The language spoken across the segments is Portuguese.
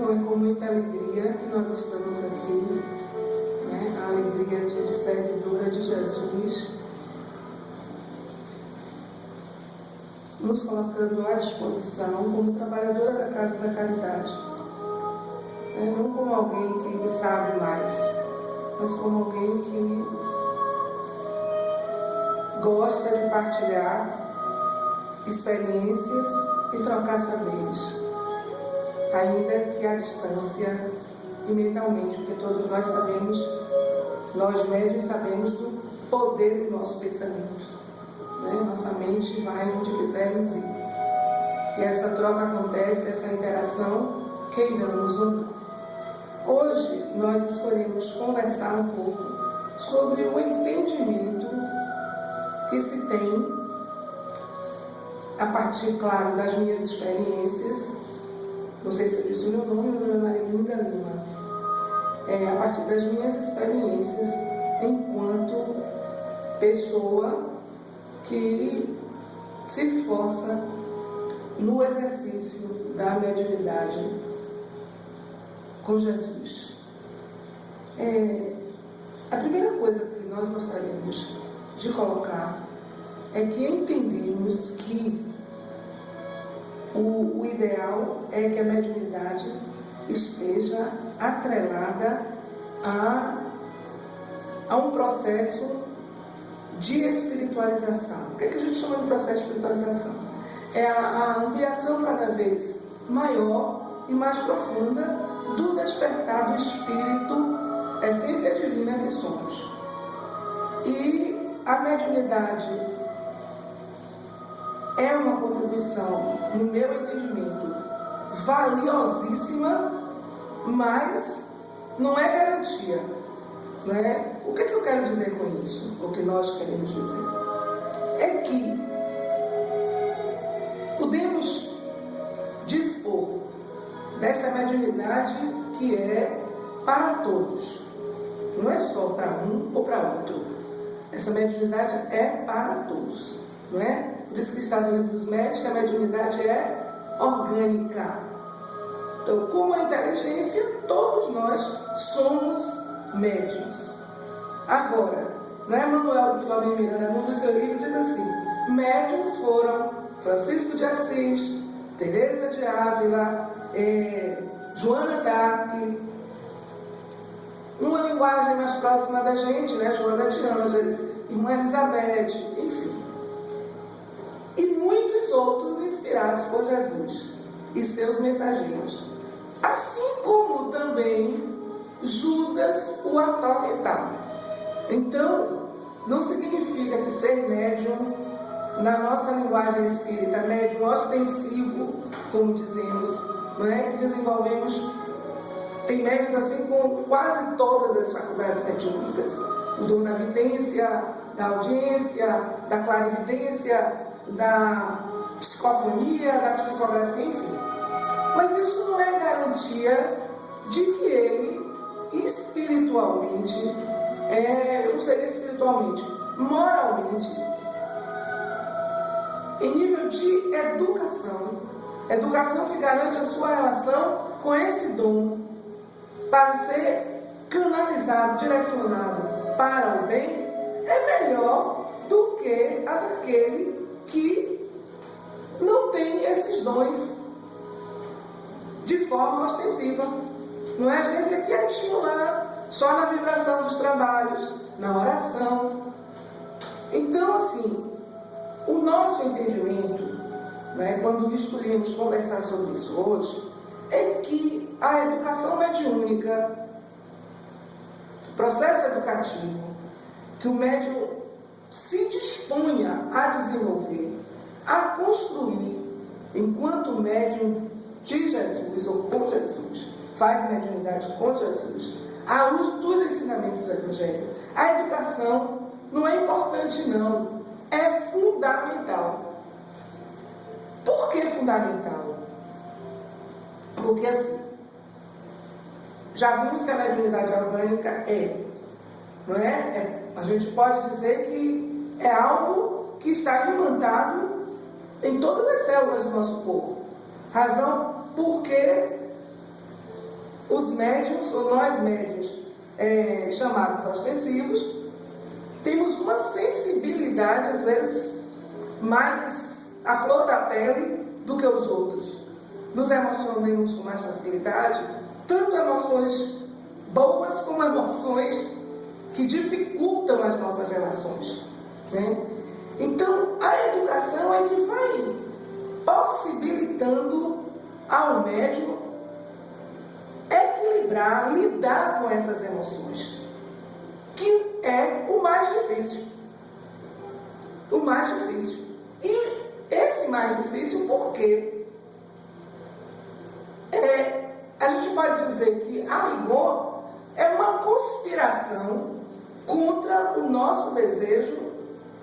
Então é com muita alegria que nós estamos aqui, né? A alegria de servidora de Jesus, nos colocando à disposição como trabalhadora da Casa da Caridade, né? Não como alguém que sabe mais, mas como alguém que gosta de partilhar experiências e trocar saberes, ainda que à distância e mentalmente, porque todos nós sabemos, nós médiuns sabemos do poder do nosso pensamento, né? Nossa mente vai onde quisermos ir. E essa troca acontece, essa interação, queiramos ou não. Hoje nós escolhemos conversar um pouco sobre o entendimento que se tem, a partir, claro, das minhas experiências. Não sei se eu disse o meu nome é Marilinda Lima. A partir das minhas experiências enquanto pessoa que se esforça no exercício da mediunidade com Jesus. A primeira coisa que nós gostaríamos de colocar é que entendemos que o ideal é que a mediunidade esteja atrelada a um processo de espiritualização. O que é que a gente chama de processo de espiritualização? É a ampliação cada vez maior e mais profunda do despertar do espírito, essência divina que somos. E a mediunidade é uma contribuição, no meu entendimento, valiosíssima, mas não é garantia. Não é? O que eu quero dizer com isso? O que nós queremos dizer? É que podemos dispor dessa mediunidade que é para todos. Não é só para um ou para outro. Essa mediunidade é para todos. Não é? Por isso que está no livro dos médios que a mediunidade é orgânica. Então, como a inteligência, todos nós somos médiuns. Agora, né, Manuel Flávio Miranda, no seu livro, diz assim: médiuns foram Francisco de Assis, Teresa de Ávila, Joana d'Arc, numa linguagem mais próxima da gente, né, Joana de Ângeles, Irmã Elizabeth, enfim. E muitos outros inspirados por Jesus e seus mensageiros. Assim como também Judas, o atormentado. Então, não significa que ser médium, na nossa linguagem espírita, médium ostensivo, como dizemos, não é? Que desenvolvemos, tem médiums assim com quase todas as faculdades mediúnicas. O dom da vidência, da audiência, da clarividência, da psicofonia, da psicografia, enfim. Mas isso não é garantia de que ele espiritualmente, não seria espiritualmente, moralmente, em nível de educação que garante a sua relação com esse dom para ser canalizado, direcionado para o bem, é melhor do que a daquele que não tem esses dons de forma ostensiva. Não é? Às vezes é quietinho lá, só na vibração dos trabalhos, na oração. Então, assim, o nosso entendimento, né, quando escolhemos conversar sobre isso hoje, é que a educação mediúnica, o processo educativo que o médium se disponha a desenvolver, a construir, enquanto médium de Jesus ou com Jesus, faz mediunidade com Jesus, à luz dos ensinamentos do Evangelho, a educação não é importante, não, é fundamental. Por que fundamental? Porque assim, já vimos que a mediunidade orgânica não é? A gente pode dizer que é algo que está imantado em todas as células do nosso corpo. Razão porque os médiuns, ou nós médiuns, chamados ostensivos, temos uma sensibilidade, às vezes, mais à flor da pele do que os outros. Nos emocionamos com mais facilidade, tanto emoções boas como emoções que dificultam as nossas relações, né? Então, a educação é que vai possibilitando ao médium equilibrar, lidar com essas emoções, que é o mais difícil. O mais difícil. E esse mais difícil, por quê? A gente pode dizer que a rigor é uma conspiração contra o nosso desejo,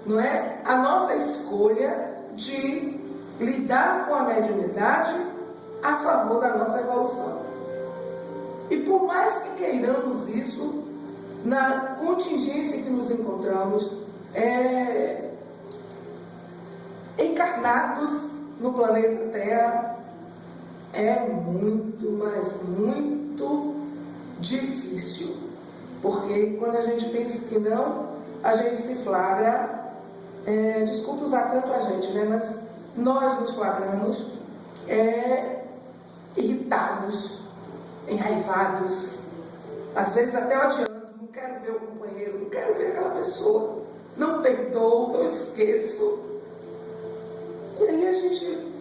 não é? A nossa escolha de lidar com a mediunidade a favor da nossa evolução. E por mais que queiramos isso, na contingência que nos encontramos, encarnados no planeta Terra, é muito, mas muito difícil. Porque quando a gente pensa que não, a gente se flagra, desculpa usar tanto a gente, né? Mas nós nos flagramos irritados, enraivados, às vezes até odiando, não quero ver o companheiro, não quero ver aquela pessoa, não perdoo, não esqueço. E aí a gente,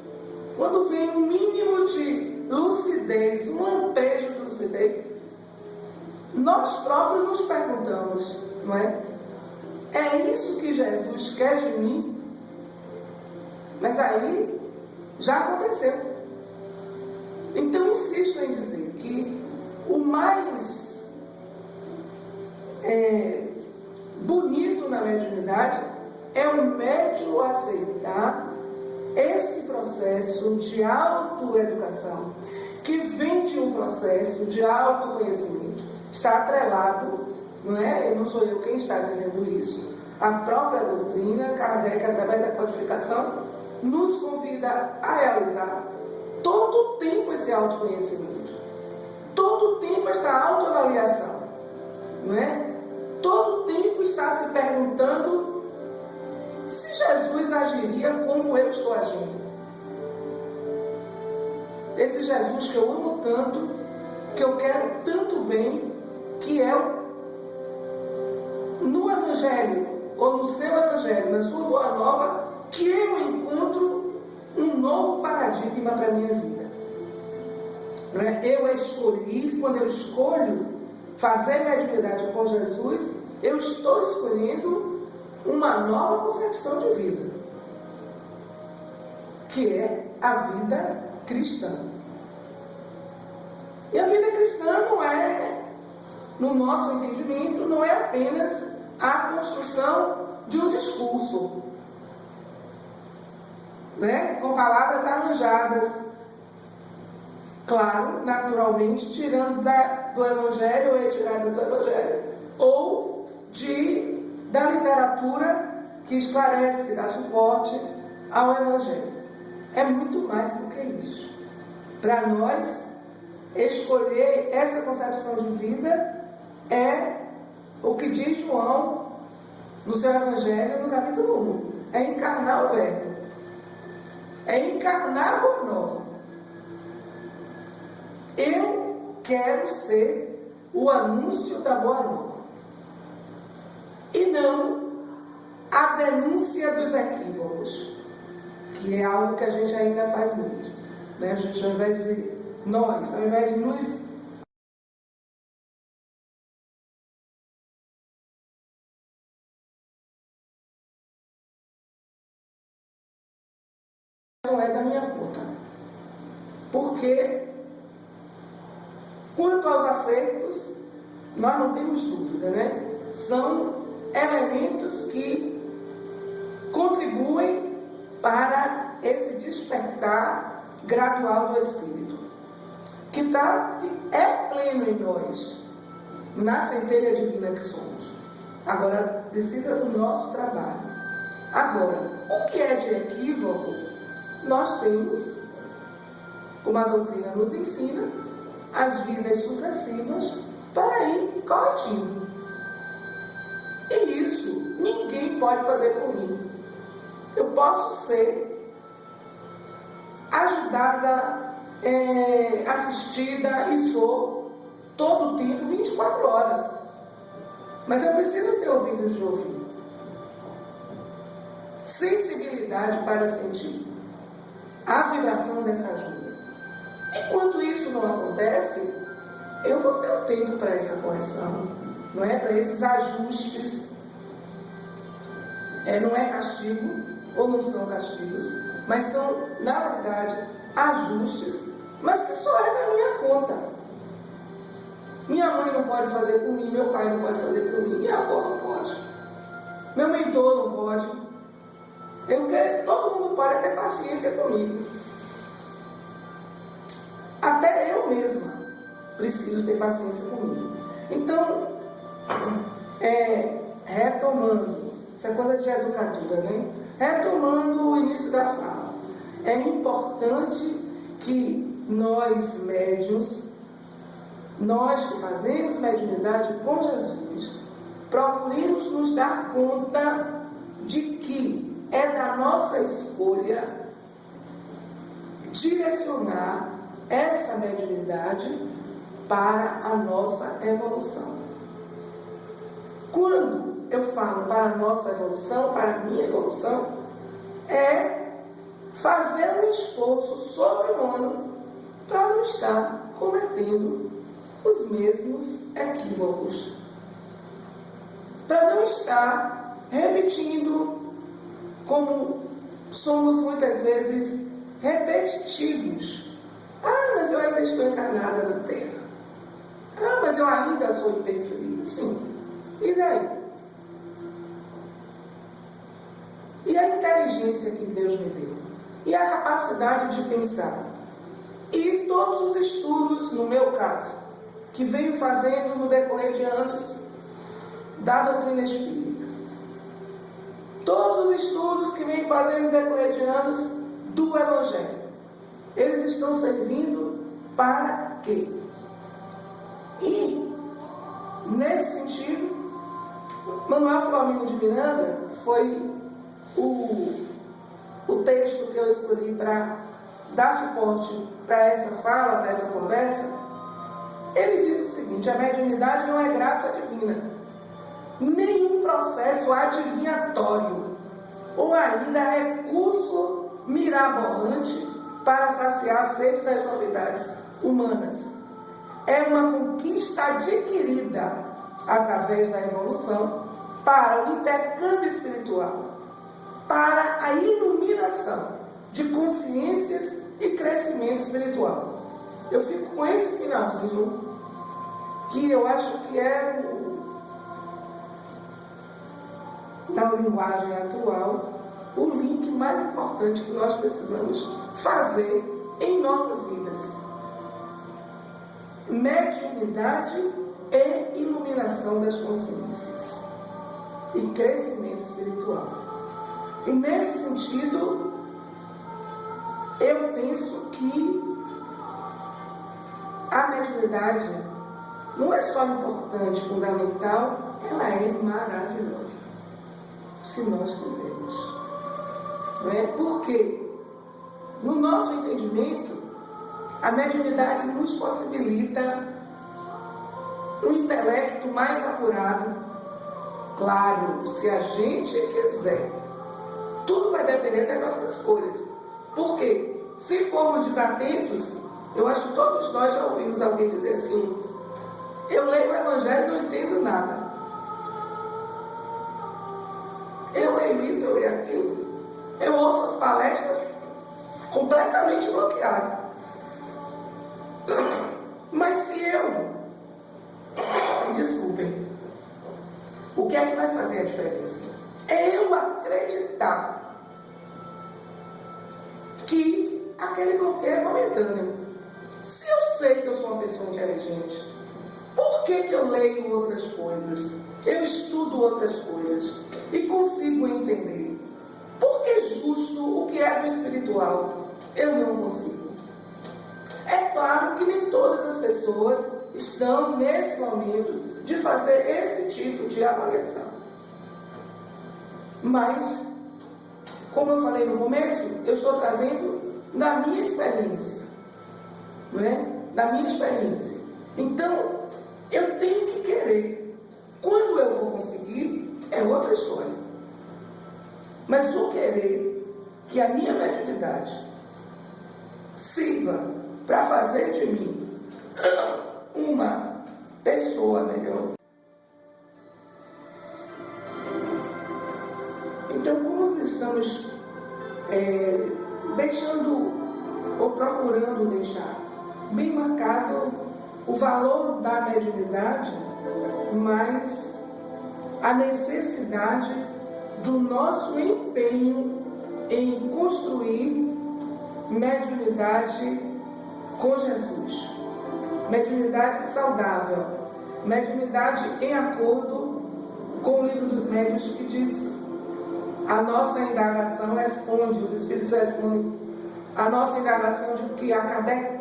quando vem um mínimo de lucidez, um lampejo de lucidez, nós próprios nos perguntamos, não é? É isso que Jesus quer de mim? Mas aí já aconteceu. Então insisto em dizer que o mais bonito na mediunidade é o médium aceitar esse processo de autoeducação, que vem de um processo de autoconhecimento. Está atrelado, não é? Não sou eu quem está dizendo isso. A própria doutrina, Kardec, através da codificação, nos convida a realizar todo o tempo esse autoconhecimento, todo o tempo esta autoavaliação, não é? Todo o tempo está se perguntando se Jesus agiria como eu estou agindo. Esse Jesus que eu amo tanto, que eu quero tanto bem, que é no Evangelho, ou no seu Evangelho, na sua Boa Nova, que eu encontro um novo paradigma para a minha vida. Não é? Eu escolhi, quando eu escolho fazer mediunidade com Jesus, eu estou escolhendo uma nova concepção de vida, que é a vida cristã. E a vida cristã não é, no nosso entendimento, não é apenas a construção de um discurso, né? Com palavras arranjadas, claro, naturalmente, tirando do Evangelho, ou retiradas do Evangelho, ou da literatura que esclarece, que dá suporte ao Evangelho. É muito mais do que isso. Para nós, escolher essa concepção de vida é o que diz João no seu Evangelho, no capítulo 1. É encarnar o Verbo. É encarnar a Boa Nova. Eu quero ser o anúncio da Boa Nova. E não a denúncia dos equívocos, que é algo que a gente ainda faz muito, né? A gente, ao invés de nos não é da minha conta. Porque, quanto aos acertos, nós não temos dúvida, né? São elementos que contribuem para esse despertar gradual do espírito, que é pleno em nós, na centelha divina que somos. Agora, precisa do nosso trabalho. Agora, o que é de equívoco, nós temos, como a doutrina nos ensina, as vidas sucessivas para ir corrigindo. E isso ninguém pode fazer por mim. Eu posso ser ajudada, assistida e sou todo o tempo, 24 horas. Mas eu preciso ter ouvidos de ouvir. Sensibilidade para sentir a vibração dessa ajuda. Enquanto isso não acontece, eu vou ter o tempo para essa correção, não é? Para esses ajustes. Não é castigo, ou não são castigos, mas são, na verdade, ajustes, mas que só é da minha conta. Minha mãe não pode fazer por mim, meu pai não pode fazer por mim, minha avó não pode, meu mentor não pode. Eu não quero, todo mundo pode ter paciência comigo. Até eu mesma preciso ter paciência comigo. Então, retomando, isso é coisa de educadora, né? Retomando o início da fala, é importante que nós médiuns, nós que fazemos mediunidade com Jesus, procuremos nos dar conta de que é da nossa escolha direcionar essa mediunidade para a nossa evolução. Quando eu falo para a nossa evolução, para a minha evolução, é fazer um esforço sobre-humano para não estar cometendo os mesmos equívocos, para não estar repetindo, como somos muitas vezes repetitivos. Mas eu ainda estou encarnada na Terra. Mas eu ainda sou imperfeita. Sim. E daí? E a inteligência que Deus me deu? E a capacidade de pensar? E todos os estudos, no meu caso, que venho fazendo no decorrer de anos da doutrina espírita. Todos os estudos que venho fazendo no decorrer de anos do Evangelho. Eles estão servindo para quê? E, nesse sentido, Manuel Filomeno de Miranda, que foi o texto que eu escolhi para dar suporte para essa fala, para essa conversa, ele diz o seguinte: a mediunidade não é graça divina, nenhum processo adivinhatório, ou ainda recurso mirabolante para saciar a sede das novidades humanas. É uma conquista adquirida através da evolução para o intercâmbio espiritual, para a iluminação de consciências e crescimento espiritual. Eu fico com esse finalzinho, que eu acho que é, na linguagem atual, o link mais importante que nós precisamos fazer em nossas vidas. Mediunidade e iluminação das consciências e crescimento espiritual. E nesse sentido, eu penso que a mediunidade não é só importante, fundamental, ela é maravilhosa, se nós quisermos. Não é? Porque, no nosso entendimento, a mediunidade nos possibilita um intelecto mais apurado. Claro, se a gente quiser. Tudo vai depender das nossas escolhas. Porque, se formos desatentos, eu acho que todos nós já ouvimos alguém dizer assim: eu leio o Evangelho e não entendo nada. Eu leio isso, eu leio aquilo. Eu ouço as palestras completamente bloqueado. Mas se desculpem, o que é que vai fazer a diferença? É eu acreditar que aquele bloqueio é momentâneo. Se eu sei que eu sou uma pessoa inteligente, por que eu leio outras coisas? Eu estudo outras coisas e consigo entender. Por que justo o que é do espiritual eu não consigo? É claro que nem todas as pessoas estão nesse momento de fazer esse tipo de avaliação. Mas, como eu falei no começo, eu estou trazendo da minha experiência, não é? Da minha experiência. Então, eu tenho que querer. Quando eu vou conseguir, é outra história. Mas o querer que a minha mediunidade sirva para fazer de mim uma pessoa melhor. Então, como estamos deixando ou procurando deixar bem marcado o valor da mediunidade, mas a necessidade do nosso empenho em construir mediunidade com Jesus, mediunidade saudável, mediunidade em acordo com o livro dos médiuns, que diz: a nossa indagação responde, os Espíritos respondem a nossa indagação de que a Kardec,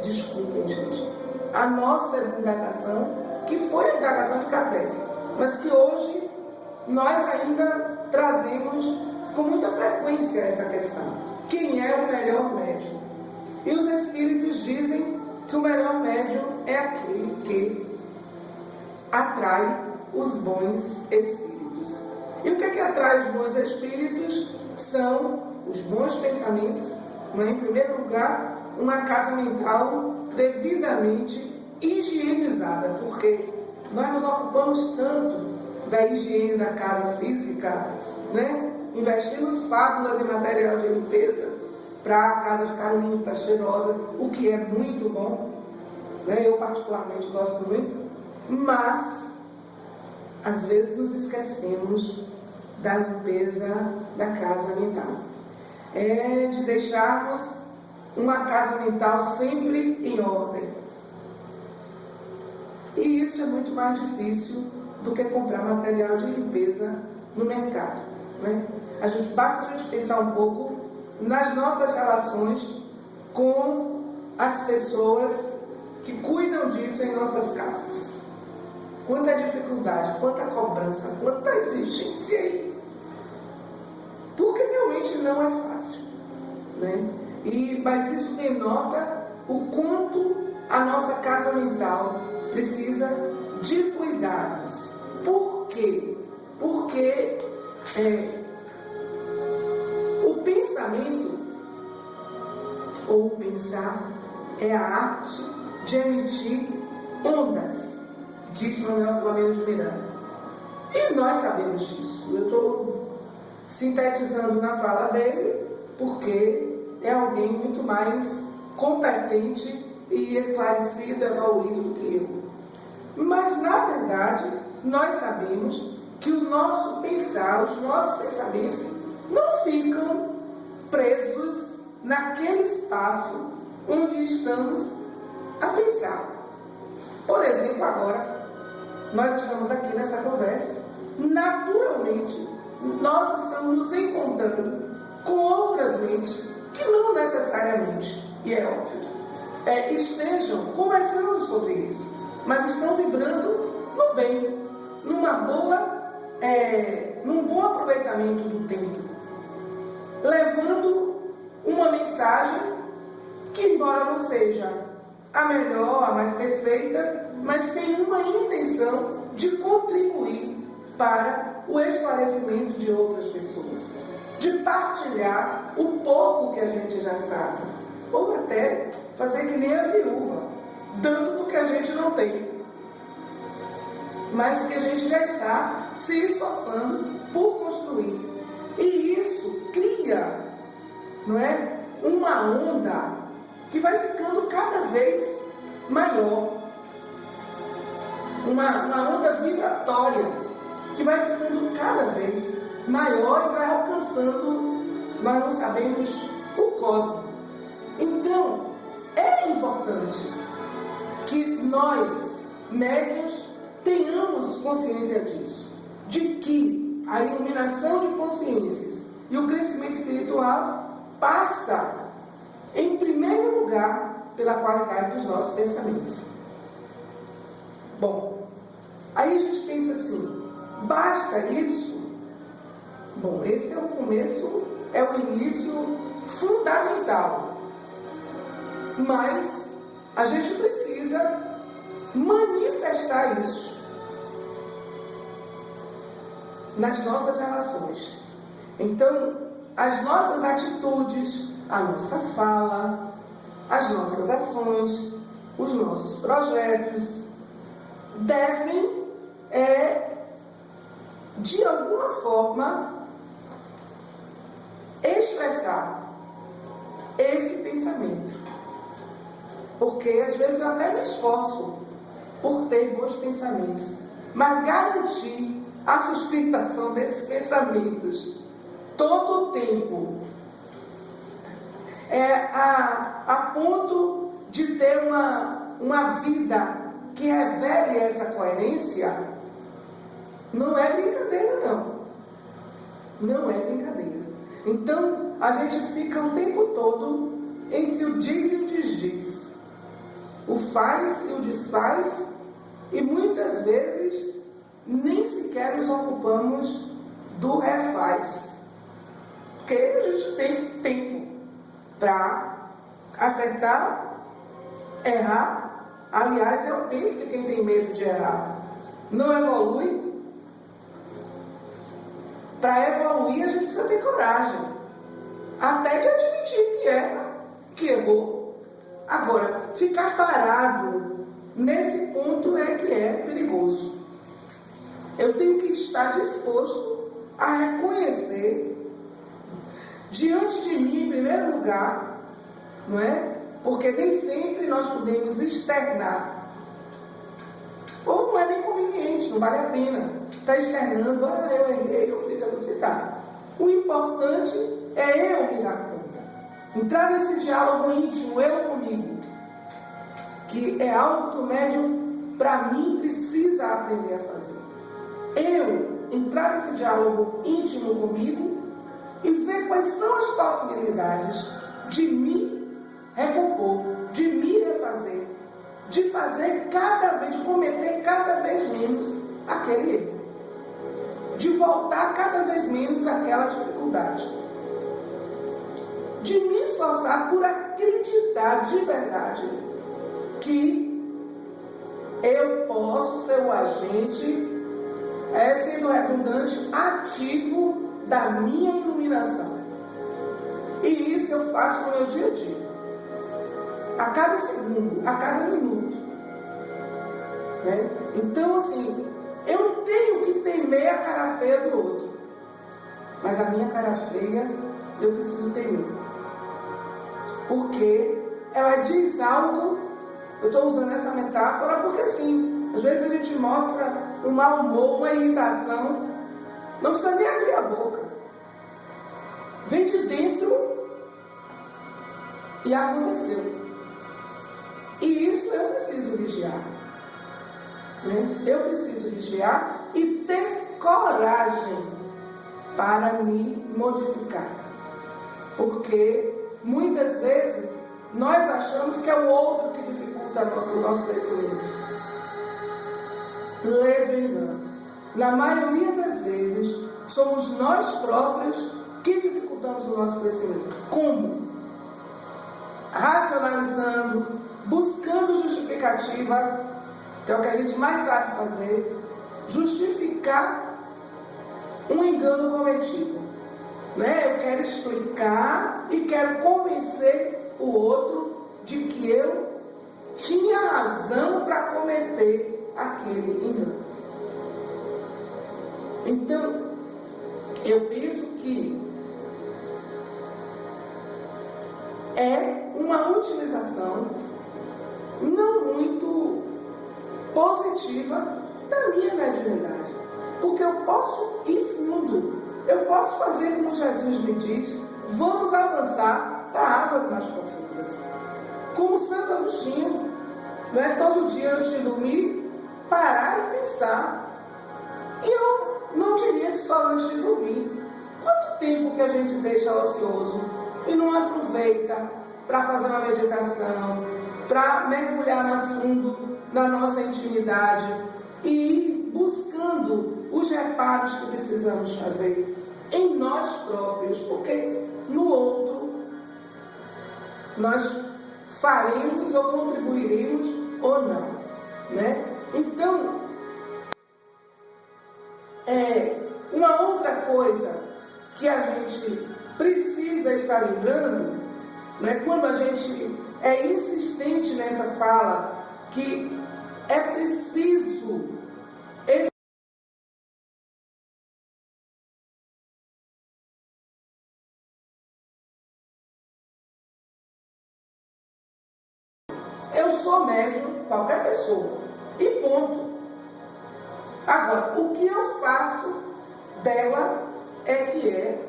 desculpem gente, a nossa indagação, que foi a indagação de Kardec, mas que hoje nós ainda trazemos com muita frequência essa questão: quem é o melhor médium? E os Espíritos dizem que o melhor médium é aquele que atrai os bons espíritos. E o que é que atrai os bons espíritos? São os bons pensamentos, né? Em primeiro lugar, uma casa mental devidamente higienizada, porque nós nos ocupamos tanto da higiene da casa física, né? Investimos fábulas em material de limpeza para a casa ficar limpa, cheirosa, o que é muito bom, né? Eu particularmente gosto muito, mas às vezes nos esquecemos da limpeza da casa mental, de deixarmos uma casa mental sempre em ordem. E isso é muito mais difícil do que comprar material de limpeza no mercado, né? Basta a gente pensar um pouco nas nossas relações com as pessoas que cuidam disso em nossas casas. Quanta dificuldade, quanta cobrança, quanta exigência aí. Porque realmente não é fácil, né? Mas isso denota o quanto a nossa casa mental precisa de cuidados. Por quê? Porque o pensamento, ou pensar, é a arte de emitir ondas, diz Manuel Flamengo de Miranda. E nós sabemos disso. Eu estou sintetizando na fala dele, porque é alguém muito mais competente e esclarecido, evoluído do que eu. Mas, na verdade, nós sabemos que o nosso pensar, os nossos pensamentos, não ficam presos naquele espaço onde estamos a pensar. Por exemplo, agora, nós estamos aqui nessa conversa, naturalmente, nós estamos nos encontrando com outras mentes que não necessariamente, e é óbvio, estejam conversando sobre isso, mas estão vibrando no bem, num bom aproveitamento do tempo, levando uma mensagem que, embora não seja a melhor, a mais perfeita, mas tem uma intenção de contribuir para o esclarecimento de outras pessoas, de partilhar o pouco que a gente já sabe, ou até fazer que nem a viúva, dando do que a gente não tem, mas que a gente já está se esforçando por construir. E isso cria, não é, uma onda que vai ficando cada vez maior, uma onda vibratória que vai ficando cada vez maior e vai alcançando, nós não sabemos, o cosmos. Então, é importante que nós, médiuns, tenhamos consciência disso, de que a iluminação de consciências e o crescimento espiritual passa, em primeiro lugar, pela qualidade dos nossos pensamentos. Bom, aí a gente pensa assim, basta isso? Bom, esse é o começo, é o início fundamental. Mas a gente precisa manifestar isso nas nossas relações. Então, as nossas atitudes, a nossa fala, as nossas ações, os nossos projetos devem, de alguma forma, expressar esse pensamento. Porque às vezes eu até me esforço por ter bons pensamentos, mas garantir a sustentação desses pensamentos todo o tempo, a ponto de ter uma vida que revele essa coerência, não é brincadeira, não. Não é brincadeira. Então, a gente fica o tempo todo entre o diz e o desdiz, o faz e o desfaz, e muitas vezes nem sequer nos ocupamos do refaz, porque a gente tem tempo para acertar, errar. Aliás, eu penso que quem tem medo de errar não evolui. Para evoluir, a gente precisa ter coragem, até de admitir que erra, que errou. Agora, ficar parado nesse ponto é que é perigoso. Eu tenho que estar disposto a reconhecer diante de mim, em primeiro lugar, não é? Porque nem sempre nós podemos externar. Ou não é nem conveniente, não vale a pena estar externando, eu errei, eu fiz, eu não sei, tá. O importante é eu me dar conta. Entrar nesse diálogo íntimo, eu comigo, que é algo que o médium, para mim, precisa aprender a fazer. Eu entrar nesse diálogo íntimo comigo e ver quais são as possibilidades de me recompor, de me refazer, de fazer de cometer cada vez menos aquele erro, de voltar cada vez menos àquela dificuldade, de me esforçar por acreditar de verdade que eu posso ser o agente, sendo redundante, ativo da minha iluminação. E isso eu faço no meu dia a dia, a cada segundo, a cada minuto, né? Então, assim, eu não tenho que temer a cara feia do outro, mas a minha cara feia eu preciso temer, porque ela diz algo. Eu estou usando essa metáfora porque, assim, às vezes a gente mostra um mau humor, uma irritação, não precisa nem abrir a boca, vem de dentro e aconteceu. E isso eu preciso vigiar, né? Eu preciso vigiar e ter coragem para me modificar, porque muitas vezes nós achamos que é o outro que dificulta o nosso crescimento. Ledo engano. Na maioria das vezes, somos nós próprios que dificultamos o nosso crescimento. Como? Racionalizando, buscando justificativa, que é o que a gente mais sabe fazer, justificar um engano cometido, né? Eu quero explicar e quero convencer o outro de que eu tinha razão para cometer aquele engano. Então, eu penso que é uma utilização não muito positiva da minha mediunidade, porque eu posso ir fundo, eu posso fazer como Jesus me diz, vamos avançar para águas mais profundas. Como Santo Agostinho, não é? Todo dia antes de dormir, parar e pensar. E eu não diria que só antes de dormir. Quanto tempo que a gente deixa ocioso e não aproveita para fazer uma meditação, para mergulhar mais fundo na nossa intimidade e ir buscando os reparos que precisamos fazer em nós próprios, porque no outro nós faremos ou contribuiremos ou não, né? Então, uma outra coisa que a gente precisa estar lembrando, né, quando a gente é insistente nessa fala, que é preciso eu sou médium, qualquer pessoa, e ponto. Agora, o que eu faço dela é que é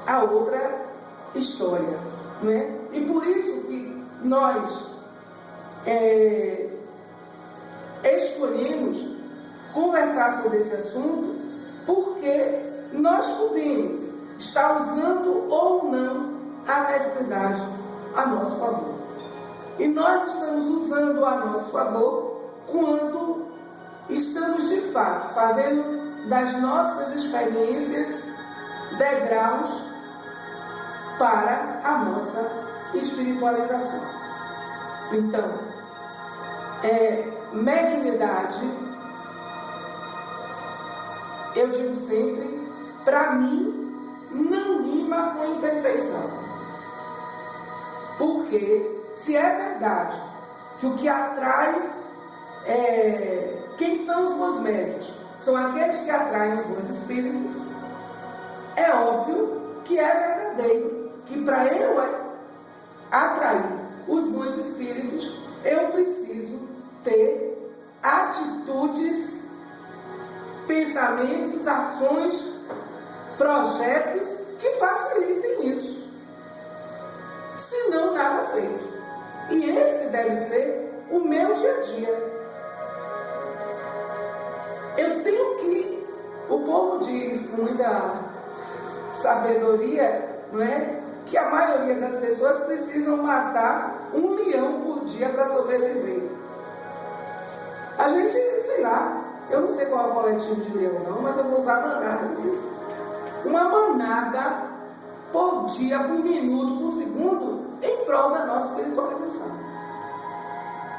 a outra história, né? E por isso que nós escolhemos conversar sobre esse assunto, porque nós podemos estar usando ou não a mediunidade a nosso favor. E nós estamos usando a nosso favor quando estamos de fato fazendo das nossas experiências degraus para a nossa espiritualização. Então, mediunidade, eu digo sempre, para mim, não rima com imperfeição. Porque, se é verdade que o que atrai, quem são os bons médiuns? São aqueles que atraem os bons espíritos. É óbvio que é verdadeiro que para eu atrair os bons espíritos, eu preciso ter atitudes, pensamentos, ações, projetos que facilitem isso. Senão, nada feito. E esse deve ser o meu dia a dia. Eu tenho que, o povo diz com muita sabedoria, não é? Que a maioria das pessoas precisam matar 1 leão por dia para sobreviver. A gente, sei lá, eu não sei qual é o coletivo de leão não, mas eu vou usar manada mesmo. Uma manada por dia, por minuto, por segundo, em prol da nossa espiritualização.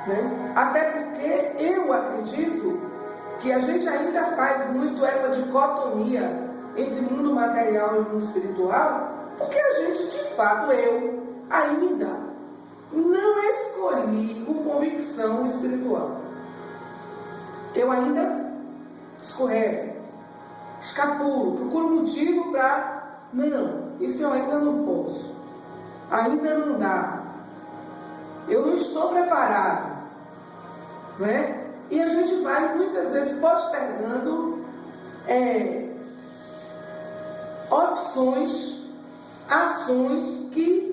Né? Até porque eu acredito que a gente ainda faz muito essa dicotomia entre mundo material e mundo espiritual, porque a gente, de fato, eu ainda não escolhi com convicção o espiritual. Eu ainda escorrego, escapulo, procuro motivo para... Não, isso eu ainda não posso. Ainda não dá. Eu não estou preparado. Não é? E a gente vai muitas vezes postergando opções, ações que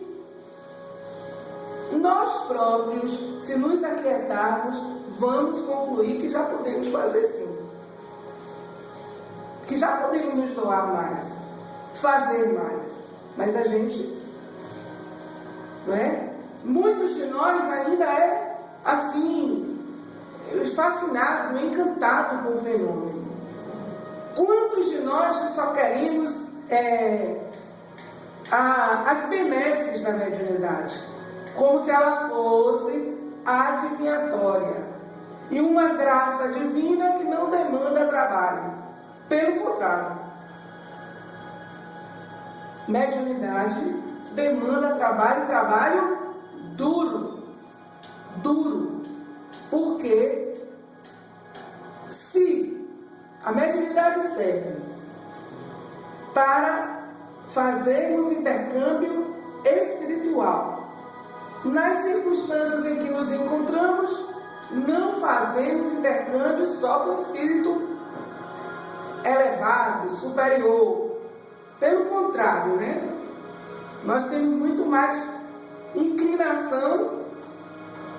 nós próprios, se nos aquietarmos, vamos concluir que já podemos fazer sim. Que já podemos nos doar mais, fazer mais. Mas a gente, não é? Muitos de nós ainda assim, fascinado, encantado com o fenômeno. Quantos de nós que só queremos as benesses da mediunidade, como se ela fosse adivinhatória e uma graça divina que não demanda trabalho. Pelo contrário, mediunidade demanda trabalho, e trabalho duro. Porque se a mediunidade serve para fazermos intercâmbio espiritual, nas circunstâncias em que nos encontramos, não fazemos intercâmbio só com o espírito elevado, superior. Pelo contrário, né? Nós temos muito mais inclinação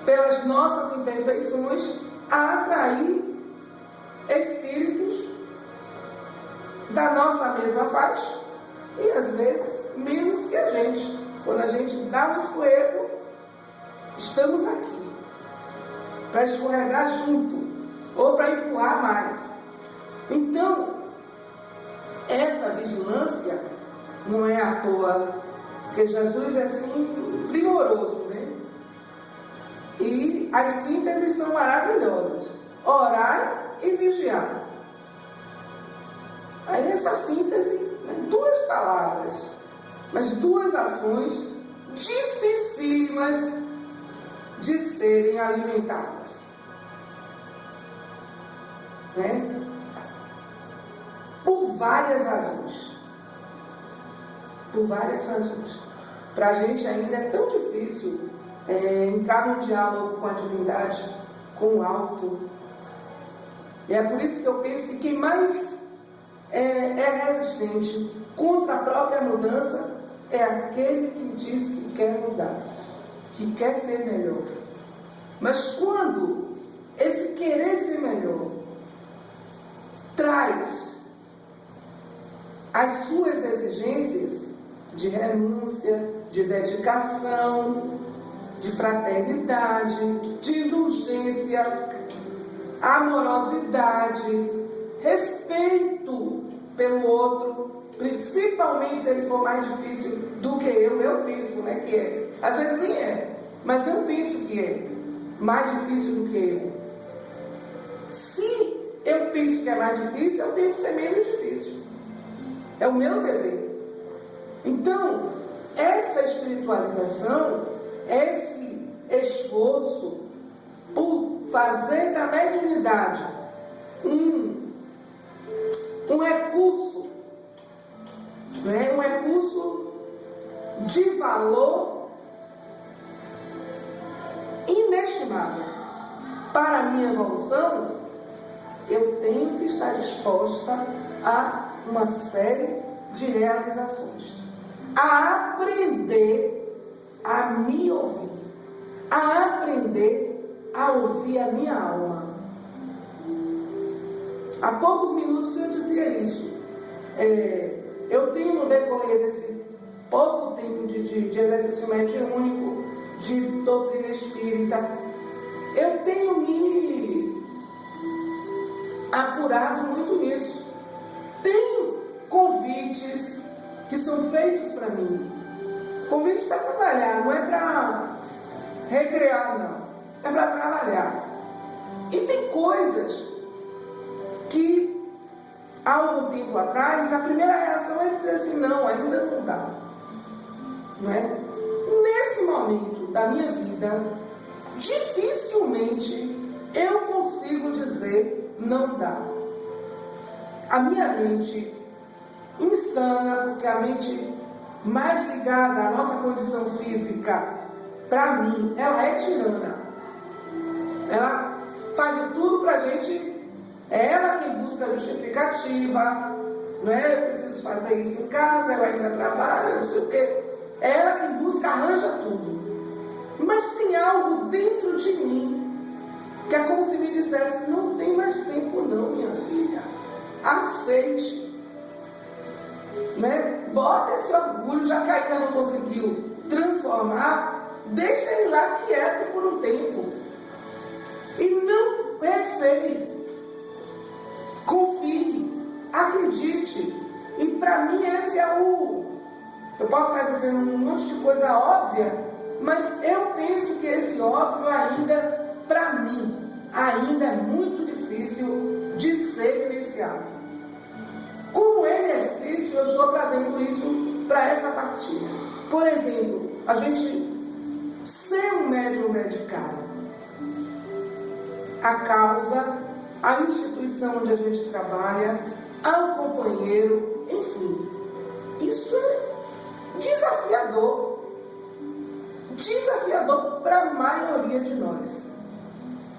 pelas nossas imperfeições a atrair espíritos da nossa mesma faixa e às vezes menos que a gente, quando a a gente dá um escorrego, estamos aqui para escorregar junto ou para empurrar mais. Então, essa vigilância não é à toa, porque Jesus é assim primoroso, né? E as sínteses são maravilhosas. Orai e vigiar. Aí essa síntese, né, 2 palavras, mas 2 ações dificílimas de serem alimentadas. Né? Por várias razões. Por várias razões. Para a gente ainda é tão difícil entrar num diálogo com a divindade, com o alto. E é por isso que eu penso que quem mais é resistente contra a própria mudança é aquele que diz que quer mudar, que quer ser melhor. Mas quando esse querer ser melhor traz as suas exigências de renúncia, de dedicação, de fraternidade, de indulgência, amorosidade, respeito pelo outro, principalmente se ele for mais difícil do que eu penso, né, que é. Às vezes nem é, mas eu penso que é mais difícil do que eu. Se eu penso que é mais difícil, eu tenho que ser menos difícil. É o meu dever. Então, essa espiritualização, esse esforço por fazer da mediunidade um recurso, né? Um recurso de valor inestimável para a minha evolução, eu tenho que estar disposta a uma série de realizações, a aprender a me ouvir, a aprender a ouvir a minha alma. Há poucos minutos eu dizia isso. Eu tenho, no decorrer desse pouco tempo de exercício mediúnico, de doutrina espírita, eu tenho me apurado muito nisso. Tem convites que são feitos para mim. Convites para trabalhar, não é para recrear, não. É para trabalhar. E tem coisas que, há algum tempo atrás, a primeira reação é dizer assim, não, ainda não dá. Não é? Nesse momento da minha vida, dificilmente eu consigo dizer não dá. A minha mente insana, porque a mente mais ligada à nossa condição física, para mim, ela é tirana. Ela faz de tudo para a gente. É ela quem busca a justificativa, não é? Eu preciso fazer isso em casa, eu ainda trabalho, não sei o quê. É ela quem busca, arranja tudo. Mas tem algo dentro de mim que é como se me dissesse, não tem mais tempo não, minha filha. Aceite. Né? Bota esse orgulho, já que ainda não conseguiu transformar, deixa ele lá quieto por um tempo. E não receie. Confie, acredite. E para mim esse é eu posso estar dizendo um monte de coisa óbvia, mas eu penso que esse óbvio ainda, para mim, ainda é muito difícil de ser vivenciado. Como ele é difícil, eu estou trazendo isso para essa partilha. Por exemplo, a gente ser um médium dedicado, a causa, a instituição onde a gente trabalha, ao companheiro, enfim. Isso é desafiador. Desafiador para a maioria de nós.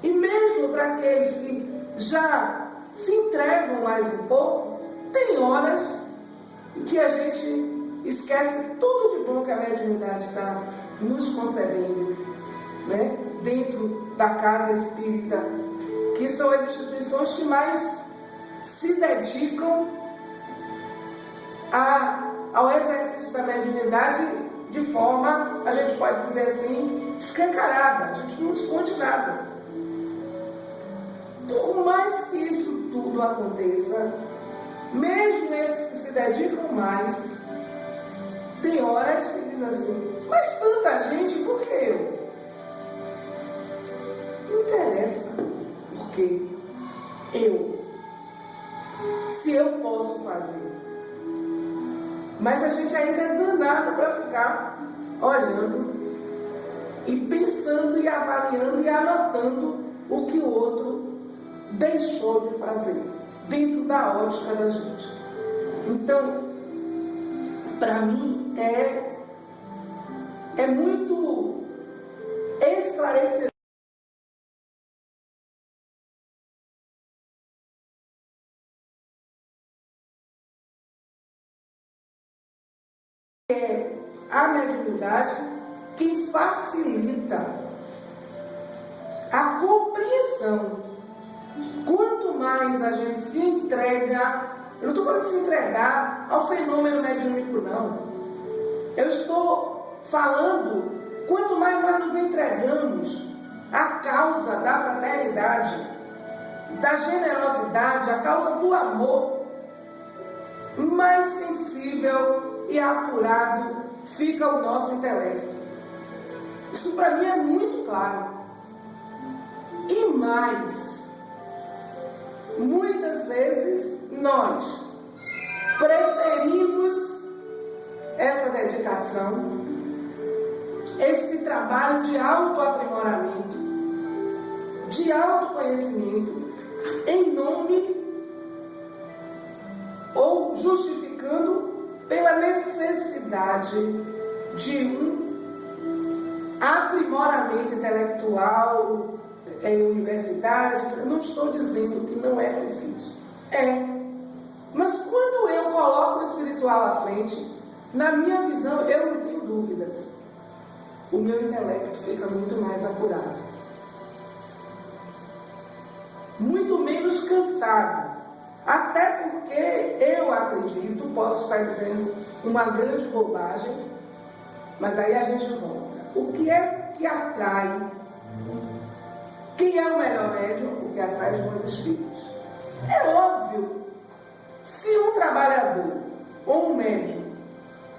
E mesmo para aqueles que já se entregam mais um pouco, tem horas que a gente esquece tudo de bom que a mediunidade está nos concedendo, né? Dentro da casa espírita, que são as instituições que mais se dedicam ao exercício da mediunidade de forma, a gente pode dizer assim, escancarada. A gente não esconde nada. Por mais que isso tudo aconteça, mesmo esses que se dedicam mais, tem horas que diz assim, mas tanta gente, por que eu? Não interessa por que eu. Se eu posso fazer. Mas a gente ainda é danado para ficar olhando e pensando e avaliando e anotando o que o outro deixou de fazer dentro da ótica da gente. Então, para mim é muito esclarecedor. É a mediunidade que facilita a compreensão. Quanto mais a gente se entrega, eu não estou falando de se entregar ao fenômeno mediúnico, não. Eu estou falando, quanto mais nós nos entregamos à causa da fraternidade, da generosidade, à causa do amor, mais sensível e apurado fica o nosso intelecto. Isso para mim é muito claro. E mais, muitas vezes nós preterimos essa dedicação, esse trabalho de autoaprimoramento, de autoconhecimento, em nome ou justificando pela necessidade de um aprimoramento intelectual em universidades. Eu não estou dizendo que não é preciso. É. Mas quando eu coloco o espiritual à frente, na minha visão, eu não tenho dúvidas. O meu intelecto fica muito mais apurado. Muito menos cansado. Até porque eu acredito, posso estar dizendo uma grande bobagem, mas aí a gente volta. O que é que atrai? Quem é o melhor médium? O que atrai os bons espíritos. É óbvio, se um trabalhador ou um médium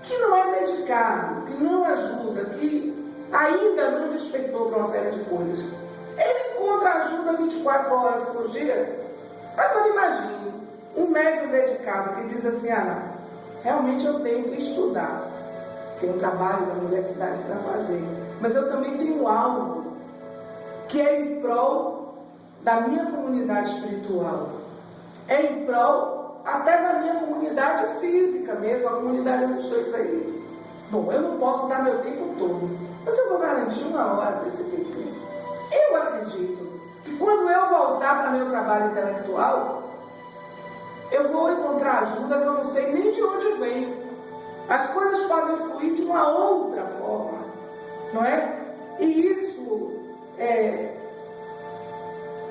que não é dedicado, que não ajuda, que ainda não despertou para uma série de coisas, ele encontra ajuda 24 horas por dia. Agora imagine um médium dedicado que diz assim, não, realmente eu tenho que estudar, tenho um trabalho na universidade para fazer, mas eu também tenho algo que é em prol da minha comunidade espiritual, é em prol até da minha comunidade física mesmo, a comunidade onde estou inserido. Bom, eu não posso dar meu tempo todo, mas eu vou garantir uma hora para esse tempo. Eu acredito que quando eu voltar para meu trabalho intelectual, eu vou encontrar ajuda que eu não sei nem de onde vem. As coisas podem fluir de uma outra forma, não é? E isso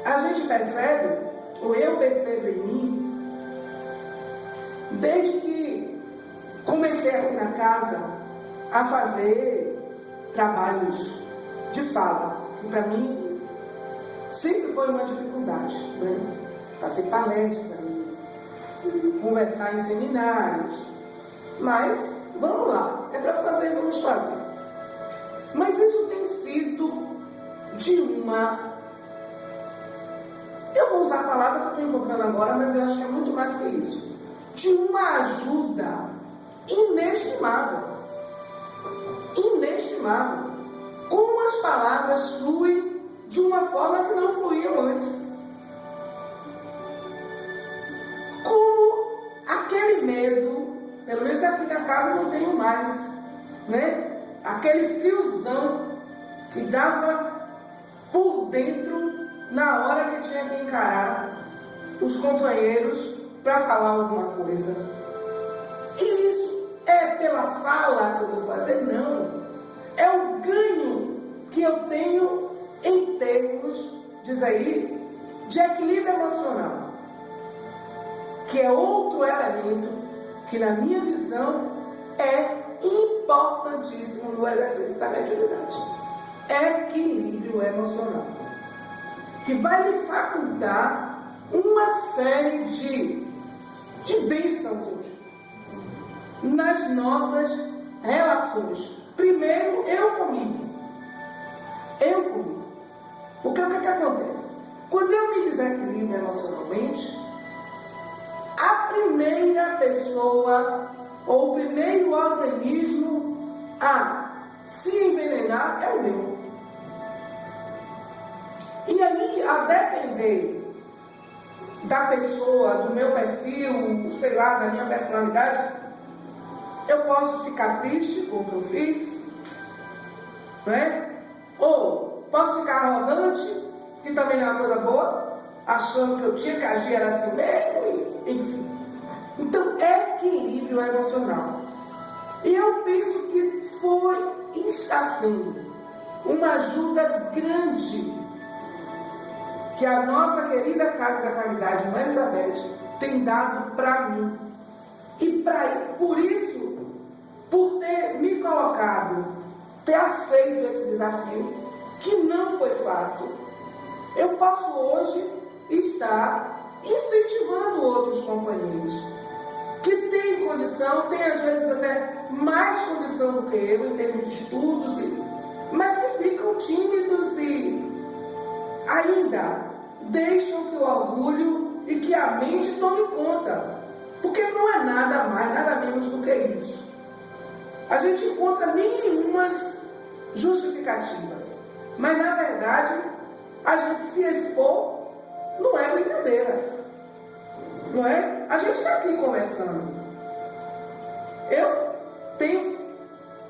a gente percebe, ou eu percebo em mim, desde que comecei aqui na casa a fazer trabalhos de fala, que para mim sempre foi uma dificuldade, né? Fazer palestra, conversar em seminários, mas vamos lá, é para fazer, vamos fazer. Mas isso tem sido de uma, eu vou usar a palavra que eu estou encontrando agora, mas eu acho que é muito mais que isso, de uma ajuda inestimável. Inestimável. Como as palavras fluem de uma forma que não fluíam antes. Como aquele medo, pelo menos aqui na casa não tenho mais, né? Aquele friozão que dava por dentro na hora que tinha que encarar os companheiros para falar alguma coisa. E isso é pela fala que eu vou fazer? Não. É o ganho que eu tenho em termos, diz aí, de equilíbrio emocional, que é outro elemento que, na minha visão, é importante importantíssimo no exercício da mediunidade. Equilíbrio emocional, que vai lhe facultar uma série de bênçãos hoje nas nossas relações. Primeiro, eu comigo. Porque o que acontece? Quando eu me desequilibro emocionalmente, a primeira pessoa ou o primeiro organismo a se envenenar é o meu. E aí, a depender da pessoa, do meu perfil, sei lá, da minha personalidade, eu posso ficar triste com o que eu fiz, né? Ou posso ficar arrogante, que também não é uma coisa boa, achando que eu tinha que agir era assim mesmo, enfim. Então, equilíbrio emocional. E eu penso que está sendo uma ajuda grande que a nossa querida Casa da Caridade, Mãe Elizabeth, tem dado para mim. E por isso, por ter me colocado, ter aceito esse desafio, que não foi fácil, eu posso hoje estar incentivando outros companheiros que têm condição, têm às vezes até mais condição do que eu em termos de estudos, mas que ficam tímidos e ainda deixam que o orgulho e que a mente tome conta, porque não é nada mais, nada menos do que isso. A gente encontra nenhumas justificativas, mas na verdade a gente se expor não é brincadeira, não é? A gente está aqui conversando. Eu tenho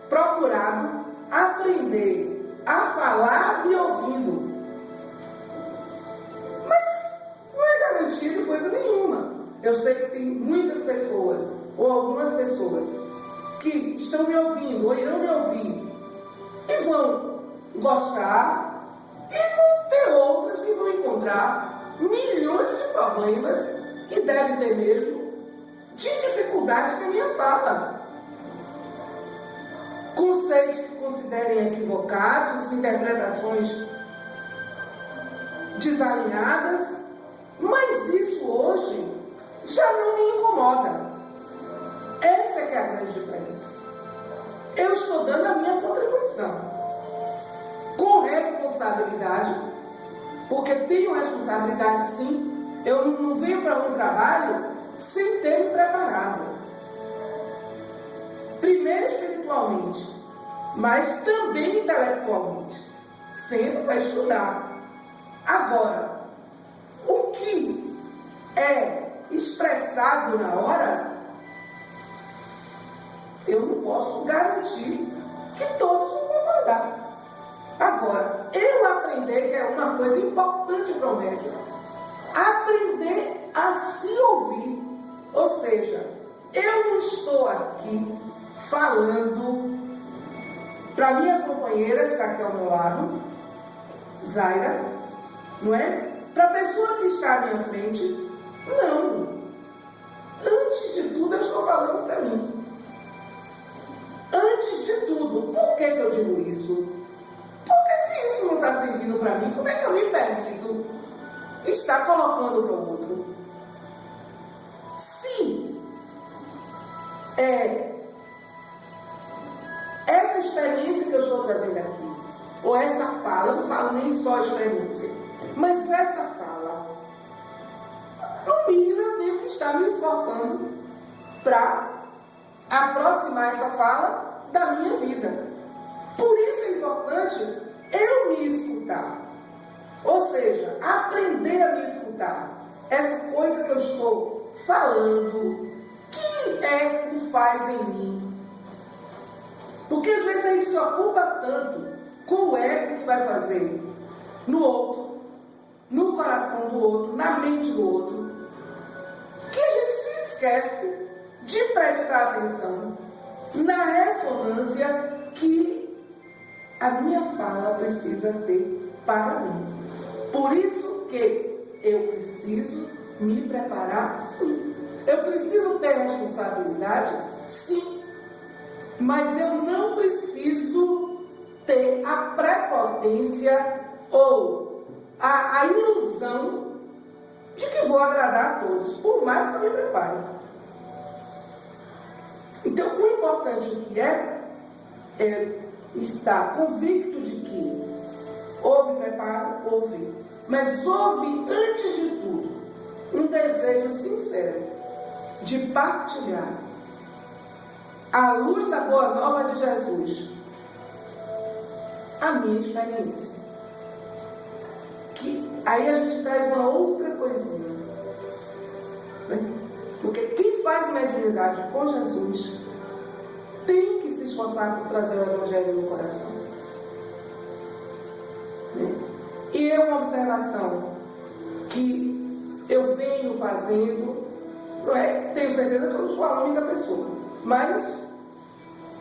procurado aprender a falar me ouvindo, mas não é garantido coisa nenhuma. Eu sei que tem muitas pessoas, ou algumas pessoas, que estão me ouvindo, ou irão me ouvir, e vão gostar, e vão ter outras que vão encontrar milhões de problemas, e devem ter mesmo, de dificuldades na minha fala. Conceitos que considerem equivocados, interpretações desalinhadas, mas isso hoje já não me incomoda. Essa é que é a grande diferença. Eu estou dando a minha contribuição com responsabilidade, porque tenho responsabilidade sim. Eu não venho para um trabalho sem ter me preparado. Primeiro espiritualmente, mas também intelectualmente, sempre para estudar. Agora, o que é expressado na hora, eu não posso garantir que todos vão concordar. Agora, eu aprender, que é uma coisa importante para o médico, aprender a se ouvir. Ou seja, eu não estou aqui falando para minha companheira que está aqui ao meu lado, Zaira, não é? Para a pessoa que está à minha frente, não. Antes de tudo, eu estou falando para mim. Antes de tudo, por que eu digo isso? Porque se isso não está servindo para mim, como é que eu me permito estar colocando para o outro? Se essa experiência que eu estou trazendo aqui, ou essa fala, eu não falo nem só experiência, mas essa fala, no mínimo eu tenho que estar me esforçando para aproximar essa fala da minha vida. Por isso é importante eu me escutar. Ou seja, aprender a me escutar. Essa coisa que eu estou falando, que eco faz em mim? Porque às vezes a gente se ocupa tanto com o eco que vai fazer no outro, no coração do outro, na mente do outro, que a gente se esquece de prestar atenção na ressonância que a minha fala precisa ter para mim. Por isso que eu preciso me preparar, sim. Eu preciso ter responsabilidade, sim. mas eu não preciso ter a prepotência ou a ilusão de que vou agradar a todos, por mais que eu me prepare. Então, o importante que é estar convicto de que houve preparo, houve, mas houve, antes de tudo, um desejo sincero de partilhar à luz da boa nova de Jesus a minha experiência. Que aí a gente traz uma outra coisinha, né? Porque quem faz mediunidade com Jesus tem que se esforçar por trazer o Evangelho no coração. Né? E é uma observação que eu venho fazendo, não é? Tenho certeza que eu não sou a única pessoa, mas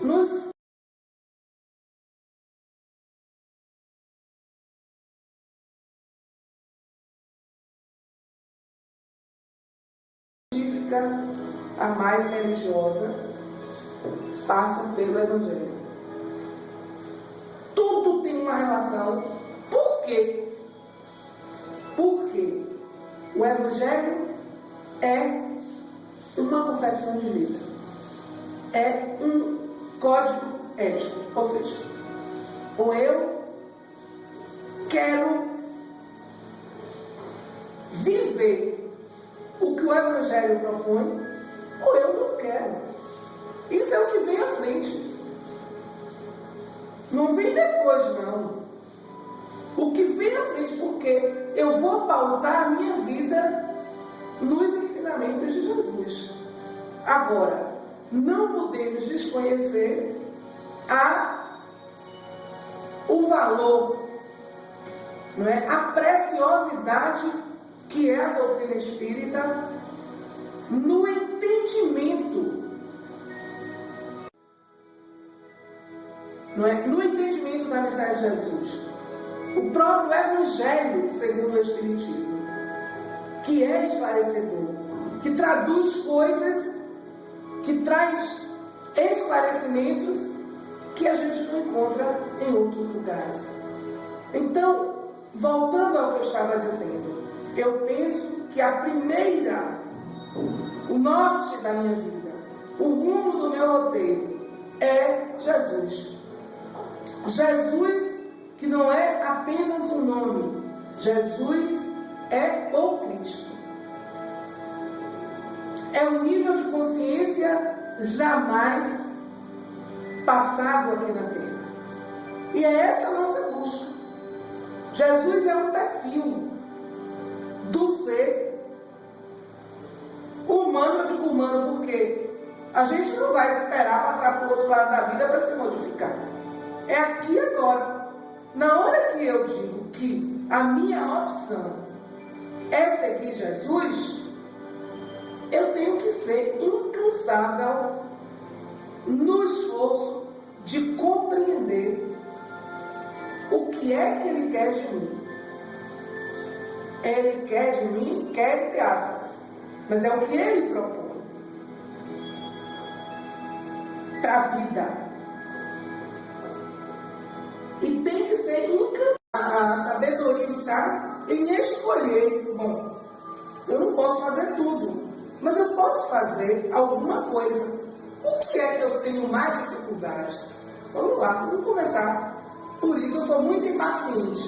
nos a mais religiosa passa pelo Evangelho. Tudo tem uma relação. Por quê? Porque o Evangelho é uma concepção de vida. É um código ético. Ou seja, ou eu quero viver o que o Evangelho propõe, ou eu não quero. Isso é o que vem à frente. Não vem depois, não. O que vem à frente, porque eu vou pautar a minha vida nos ensinamentos de Jesus. Agora, não podemos desconhecer o valor, não é? A preciosidade que é a doutrina espírita no entendimento, não é? No entendimento da mensagem de Jesus. O próprio Evangelho, segundo o Espiritismo, que é esclarecedor, que traduz coisas, que traz esclarecimentos que a gente não encontra em outros lugares. Então, voltando ao que eu estava dizendo, eu penso que o norte da minha vida, o rumo do meu roteiro é Jesus. Jesus, que não é apenas um nome, Jesus é o Cristo. É um nível de consciência jamais passado aqui na Terra. E é essa a nossa busca. Jesus é um perfil do ser humano. Eu digo humano porque a gente não vai esperar passar para o outro lado da vida para se modificar. É aqui e agora. Na hora que eu digo que a minha opção é seguir Jesus, eu tenho que ser incansável no esforço de compreender o que é que Ele quer de mim. Ele quer de mim, quer entre aspas, mas é o que Ele propõe para a vida. E tem que ser incansável. A sabedoria está em escolher. Bom, eu não posso fazer tudo, mas eu posso fazer alguma coisa. O que é que eu tenho mais dificuldade? Vamos lá, vamos começar. Por isso eu sou muito impaciente.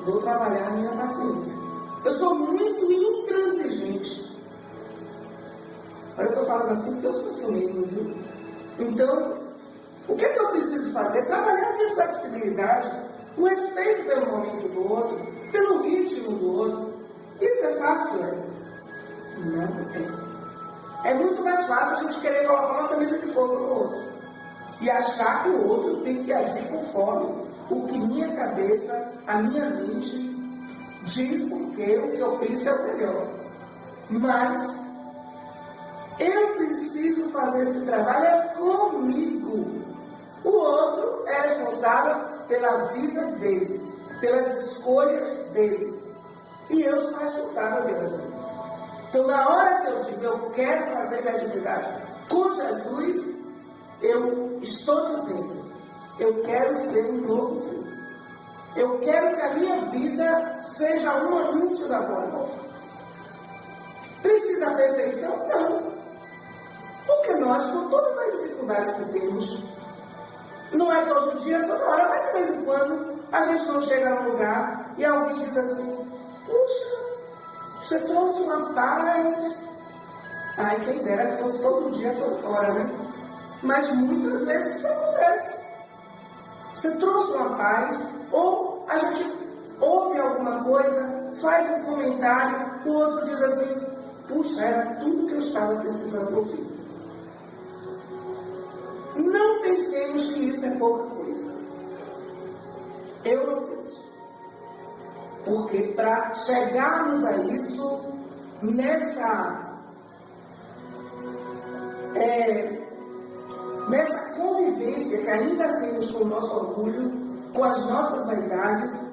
Vou trabalhar a minha paciência. Eu sou muito intransigente. Olha, eu estou falando assim porque eu sou assim mesmo, viu? Então, o que é que eu preciso fazer? Trabalhar a minha flexibilidade, o respeito pelo momento do outro, pelo ritmo do outro. Isso é fácil, né? Não é. É muito mais fácil a gente querer colocar uma camisa de força no outro e achar que o outro tem que agir conforme o que minha cabeça, a minha mente diz, porque o que eu penso é o melhor. Mas eu preciso fazer esse trabalho é comigo. O outro é responsável pela vida dele, pelas escolhas dele. E eu sou responsável pelas minhas. Então, na hora que eu digo eu quero fazer minha atividade com Jesus, eu estou dizendo, eu quero ser um novo ser. Eu quero que a minha vida seja um anúncio da boa nova. Precisa perfeição? Não. Porque nós, com todas as dificuldades que temos, não é todo dia, toda hora, mas de vez em quando, a gente não chega num lugar e alguém diz assim, puxa, você trouxe uma paz. Ai, quem dera que fosse todo dia, toda hora, né? Mas muitas vezes isso acontece. Você trouxe uma paz, ou a gente ouve alguma coisa, faz um comentário, o outro diz assim, puxa, era tudo que eu estava precisando ouvir. Não pensemos que isso é pouca coisa. Eu não penso. Porque para chegarmos a isso, nessa convivência que ainda temos com o nosso orgulho, com as nossas vaidades,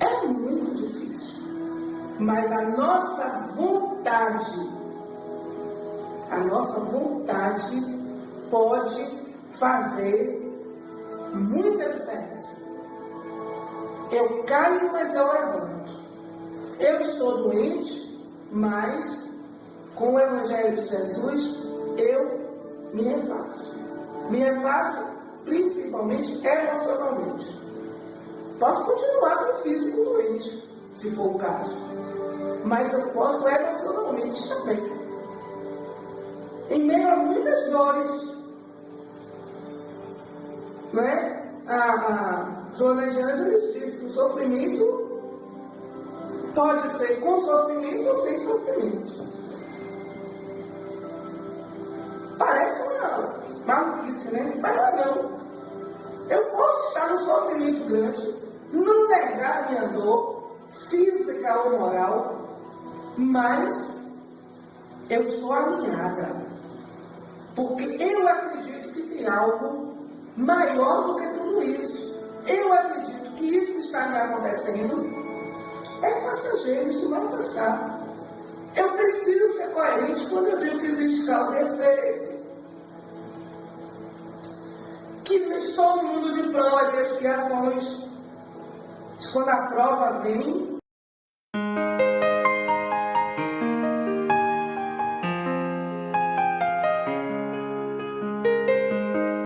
é muito difícil. Mas a nossa vontade pode fazer muita diferença. Eu caio, mas eu levanto. Eu estou doente, mas com o Evangelho de Jesus, eu me refaço. Me refaço principalmente emocionalmente. Posso continuar com o físico doente, se for o caso. Mas eu posso emocionalmente também. Em meio a muitas dores. Não é? A Joana de Ângeles disse que o sofrimento pode ser com sofrimento ou sem sofrimento. Parece uma maluquice, né? Mas não. Eu posso estar num sofrimento grande, não negar a minha dor, física ou moral, mas eu estou alinhada. Porque eu acredito que tem algo maior do que tudo isso. Eu acredito que isso que está me acontecendo é passageiro, isso vai passar. Eu preciso ser coerente quando eu digo que existe causa e efeito. Que estou no mundo de provas e expiações. Quando a prova vem,